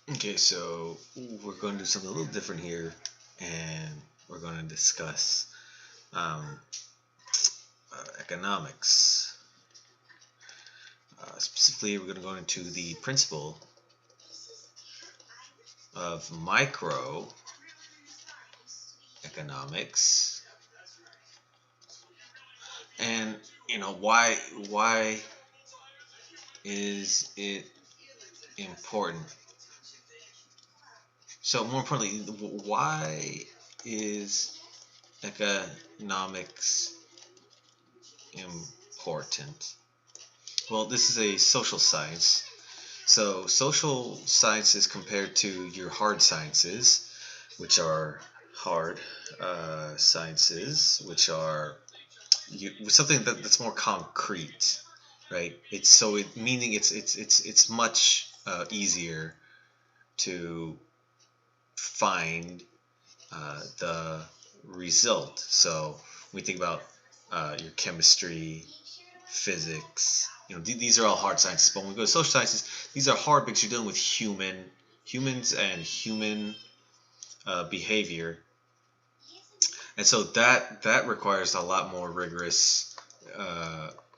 Okay, so we're going to do something a little different here, and we're going to discuss um, economics. Specifically, we're going to go into the principle of microeconomics, and why is it important? So, more importantly, why is economics important? Well, this is a social science. So, social sciences compared to your hard sciences, which are hard sciences, which are something that's more concrete, right? It's so it meaning it's much easier to find the result. So when we think about your chemistry, physics, these are all hard sciences. But when we go to social sciences, these are hard because you're dealing with humans and human behavior, and so that requires a lot more rigorous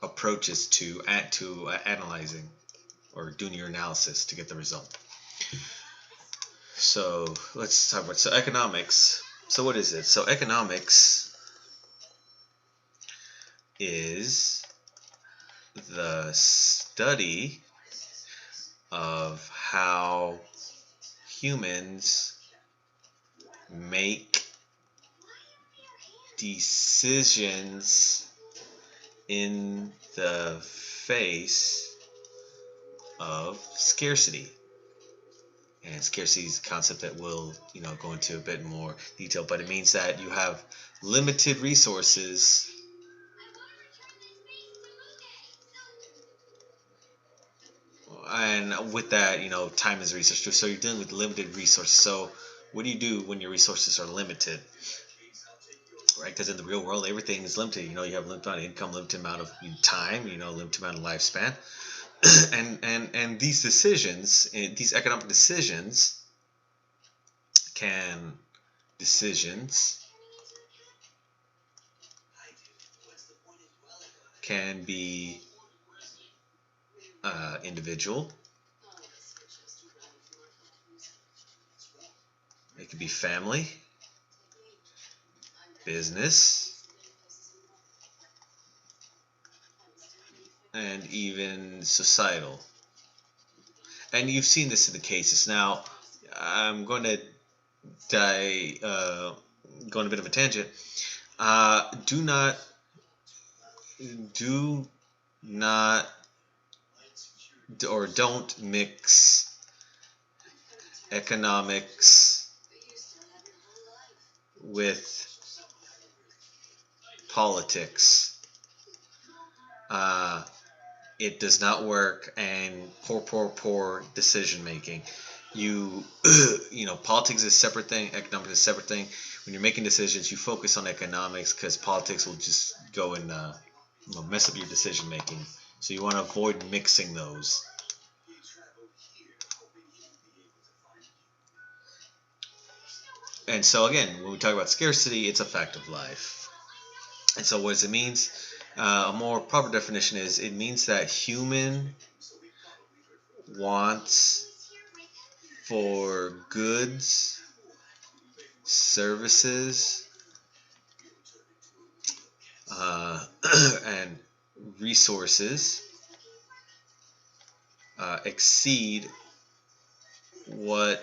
approaches to analyzing or doing your analysis to get the result. So let's talk about economics. So what is it? So economics is the study of how humans make decisions in the face of scarcity. And scarcity is a concept that we'll go into a bit more detail, but it means that you have limited resources, and with that, time is a resource too. So you're dealing with limited resources. So what do you do when your resources are limited? Right, because in the real world, everything is limited. You have limited amount of income, limited amount of time, limited amount of lifespan, and these economic can decisions can be individual. It could be family, business, and even societal. And you've seen this in the cases. Now, I'm going to go on a bit of a tangent. Do not, do not, or don't mix economics with politics. Uh, it does not work, and poor decision making. You Politics is a separate thing, economics is a separate thing. When you're making decisions, you focus on economics because politics will just go and mess up your decision making. So you want to avoid mixing those. And so again, when we talk about scarcity, it's a fact of life. And so what does it mean? A more proper definition is it means that human wants for goods, services, and resources exceed what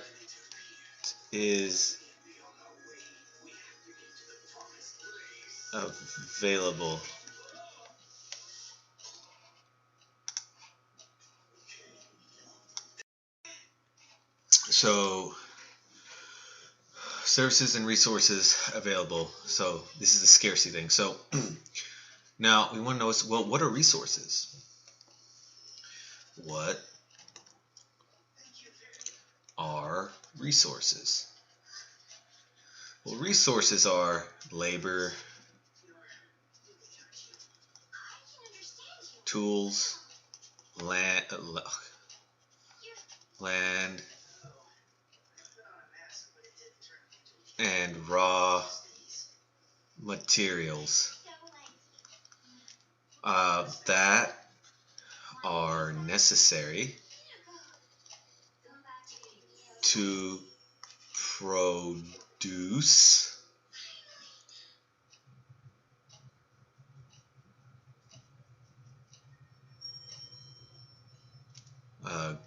is available. So services and resources available. So this is the scarcity thing. So now we want to know, well, what are resources? What are resources? Well, resources are labor, tools, land, and raw materials that are necessary to produce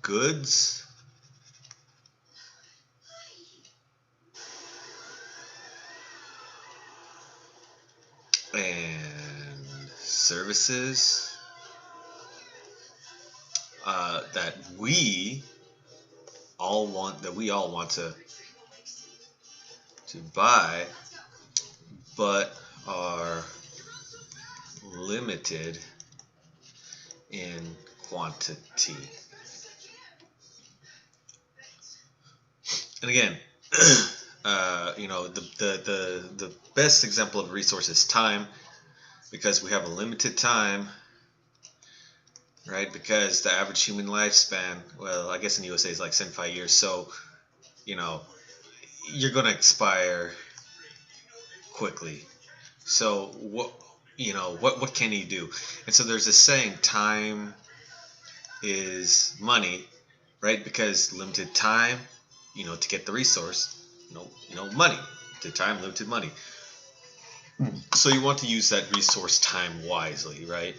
goods and services that we all want to buy, but are limited in quantity. And again, the best example of a resource is time, because we have a limited time, right? Because the average human lifespan, well, I guess in the USA is like 75 years. So, you know, you're going to expire quickly. So what can you do? And so there's this saying, time is money, right? Because limited time, to get the resource, money. Limited time, limited money. So you want to use that resource time wisely, right?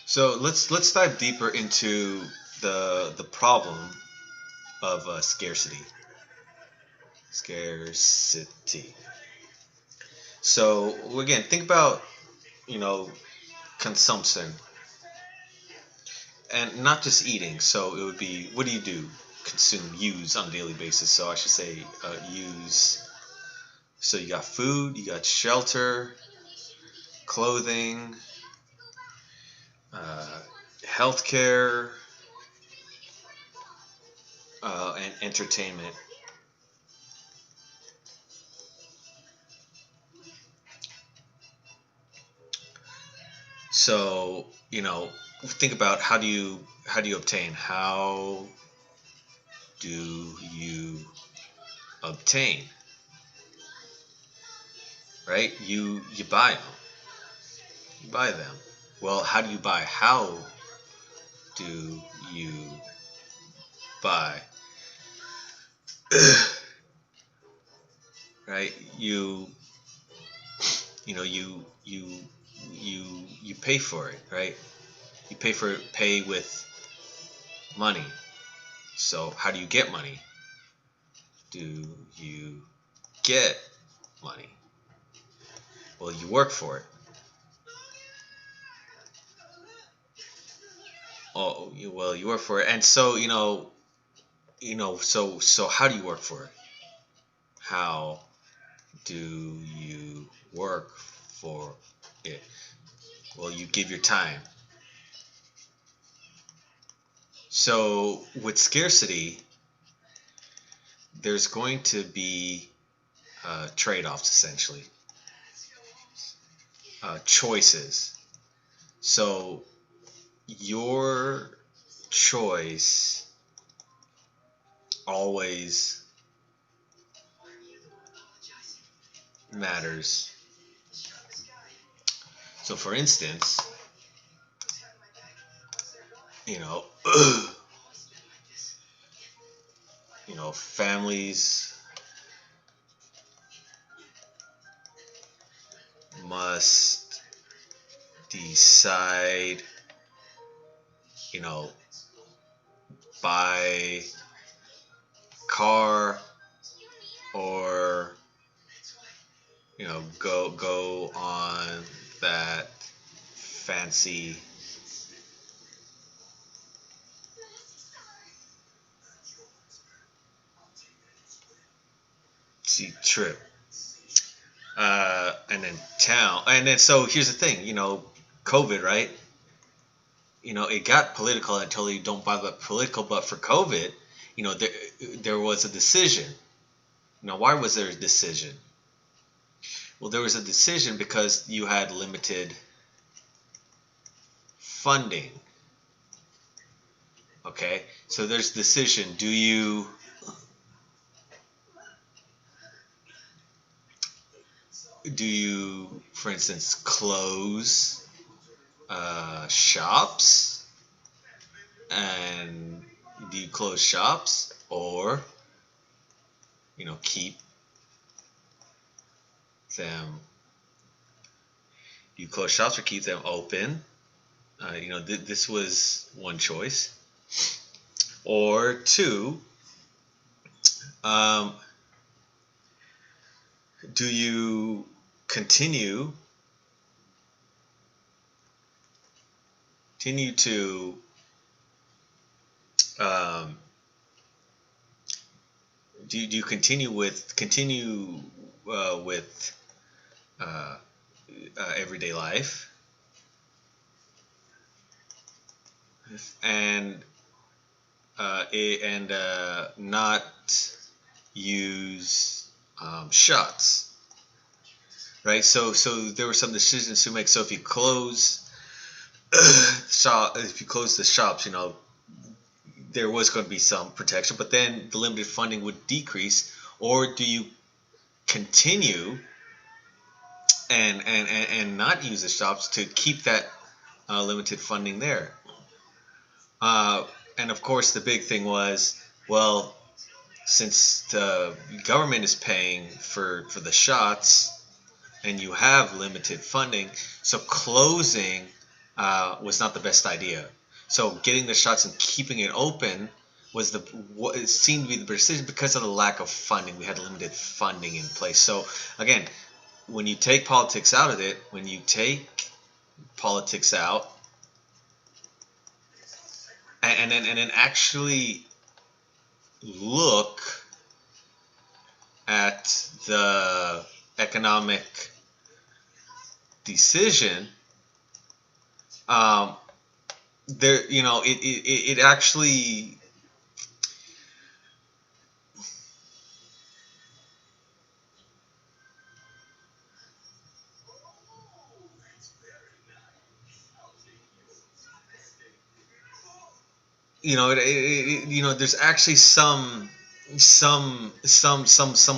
So let's dive deeper into the problem of scarcity. Scarcity. So again, think about you know consumption, and not just eating. So it would be, what do you do? Consume, use on a daily basis. So I should say use. So you got food, you got shelter, clothing, uh, healthcare, and entertainment. So think about, how do you obtain? How do you obtain? Right? You buy them. You buy them. Well, how do you buy? How do you buy? Right? You pay for it, right? You pay with money. So how do you get money? Do you get money? Well, you work for it. You work for it, and so so how do you work for it? How do you work for it? Well, you give your time. So with scarcity, there's going to be trade-offs, essentially, choices. So your choice always matters. So for instance, you know, families must decide, you know, buy car, or go on that fancy trip, and then town, and then so here's the thing, COVID, right? It got political until you don't buy the political, but for COVID, there was a decision. Why was there a decision? Well, there was a decision because you had limited funding. Okay, so there's decision. Do you for instance, close shops? And do you close shops, or keep them? Do you close shops or keep them open? This was one choice. Or two, um, do you continue to um, do you continue with uh, everyday life, and not use shots, right? So there were some decisions to make. So if you close if you close the shops, there was going to be some protection, but then the limited funding would decrease. Or do you continue and not use the shops to keep that limited funding there? And of course, the big thing was, well, since the government is paying for the shots and you have limited funding, so closing was not the best idea. So getting the shots and keeping it open was what it seemed to be the decision, because of the lack of funding. We had limited funding in place. So again, when you take politics out of it, and then actually look at the economic decision, there it actually there's actually some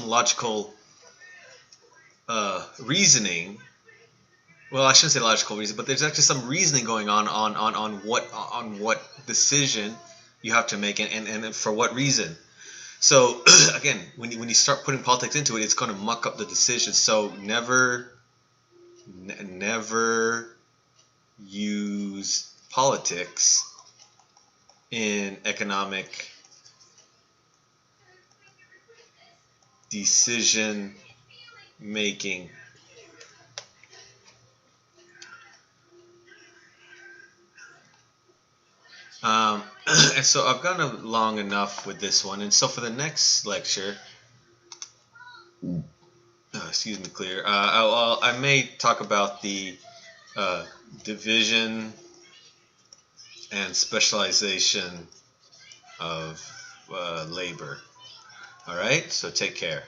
logical reasoning. Well, I shouldn't say logical reason, but there's actually some reasoning going on what decision you have to make, and for what reason. So again, when you start putting politics into it, it's going to muck up the decision. So never use politics in economic decision making. And so I've gone long enough with this one, and so for the next lecture, excuse me, clear. I may talk about the division and specialization of labor. All right, so take care.